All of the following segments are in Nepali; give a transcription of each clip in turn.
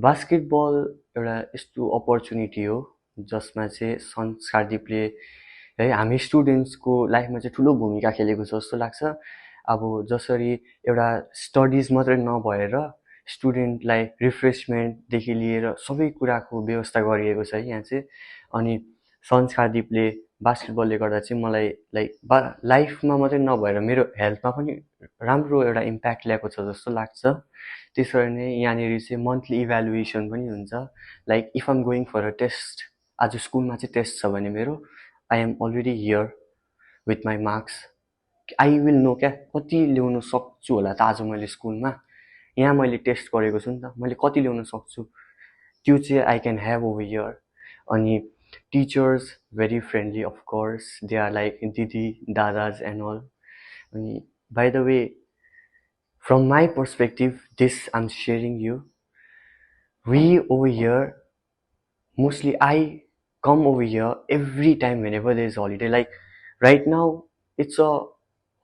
बास्केटबल एउटा यस्तो अपर्च्युनिटी हो जसमा चाहिँ संस्कारदीपले है हामी स्टुडेन्ट्सको लाइफमा चाहिँ ठुलो भूमिका खेलेको छ जस्तो लाग्छ। अब जसरी एउटा स्टडिज मात्रै नभएर स्टुडेन्टलाई रिफ्रेसमेन्टदेखि लिएर सबै कुराको व्यवस्था गरिएको छ यहाँ चाहिँ। अनि संस्कारदीपले बास्केटबलले गर्दा चाहिँ मलाई लाइफमा मात्रै नभएर मेरो हेल्थमा पनि राम्रो एउटा इम्प्याक्ट ल्याएको छ जस्तो लाग्छ। त्यसरी नै यहाँनिर चाहिँ मन्थली इभ्यालुएसन पनि हुन्छ। Like if am going for a test, आज स्कुलमा चाहिँ टेस्ट छ भने मेरो I am already here with my marks. I will know क्या कति ल्याउनु सक्छु होला त आज मैले स्कुलमा। यहाँ मैले टेस्ट गरेको छु नि त, मैले कति ल्याउन सक्छु त्यो चाहिँ I can have over here. अनि teachers very friendly of course, they are like दिदी दादाज एन्ड अल। अनि by the way, from my perspective, this I'm sharing you. We over here, mostly I come over here every time whenever there is holiday. Like right now, it's a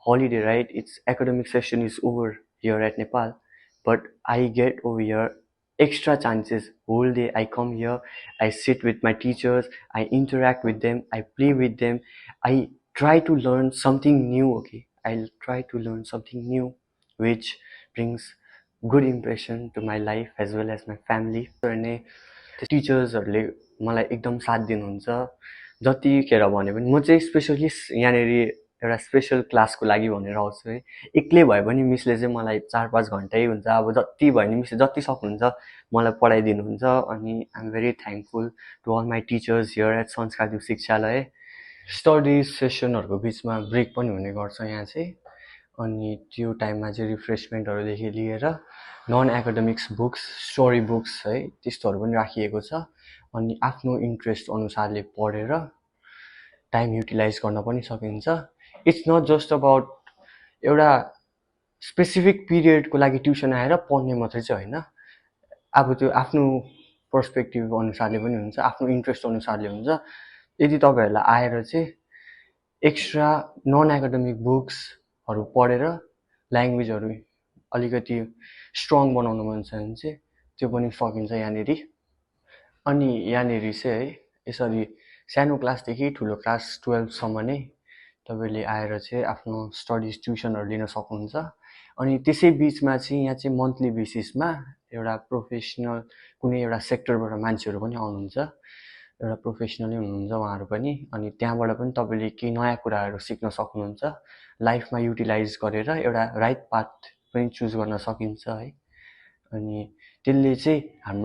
holiday, right? It's academic session is over here at Nepal, but I get over here extra chances. Whole day I come here, I sit with my teachers, I interact with them, I play with them, I try to learn something new. Okay, I'll try to learn something new which brings good impression to my life as well as my family. अनि टिचर्सहरूले मलाई एकदम साथ दिनुहुन्छ जतिखेर भने पनि। म चाहिँ स्पेसली यहाँनिर एउटा स्पेसल क्लासको लागि भनेर आउँछु है। एक्लै भए पनि मिसले चाहिँ मलाई 4-5 घन्टै हुन्छ, अब जति भयो भने मिसले जति सक्नुहुन्छ मलाई पढाइदिनुहुन्छ। अनि I am very thankful to all my teachers here at Sanskardeep Shikshalaya. Study सेसनहरूको बिचमा ब्रेक पनि हुने गर्छ यहाँ चाहिँ। अनि त्यो टाइममा चाहिँ रिफ्रेसमेन्टहरूदेखि लिएर non academics books, story books है त्यस्तोहरू पनि राखिएको छ। अनि आफ्नो इन्ट्रेस्ट अनुसारले पढेर टाइम युटिलाइज गर्न पनि सकिन्छ। इट्स नट जस्ट अबाउट एउटा स्पेसिफिक पिरियडको लागि ट्युसन आएर पढ्ने मात्रै चाहिँ होइन। अब त्यो आफ्नो पर्सपेक्टिभ अनुसारले पनि हुन्छ, आफ्नो इन्ट्रेस्ट अनुसारले हुन्छ। यदि तपाईँहरूलाई आएर चाहिँ एक्स्ट्रा नन एकाडेमिक बुक्सहरू पढेर ल्याङ्ग्वेजहरू अलिकति स्ट्रङ बनाउनु मन छ भने चाहिँ त्यो पनि सकिन्छ यहाँनिर। अनि यहाँनिर चाहिँ है यसरी सानो क्लासदेखि ठुलो क्लास 12सम्म नै तपाईँले आएर चाहिँ आफ्नो स्टडिज ट्युसनहरू लिन सक्नुहुन्छ। अनि त्यसै बिचमा चाहिँ यहाँ चाहिँ मन्थली बेसिसमा एउटा प्रोफेसनल कुनै एउटा सेक्टरबाट मान्छेहरू पनि आउनुहुन्छ, एउटा प्रोफेसनलै हुनुहुन्छ उहाँहरू पनि। अनि त्यहाँबाट पनि तपाईँले केही नयाँ कुराहरू सिक्न सक्नुहुन्छ, लाइफमा युटिलाइज गरेर एउटा राइट पाथ पनि चुज गर्न सकिन्छ है। अनि त्यसले चाहिँ हाम्रो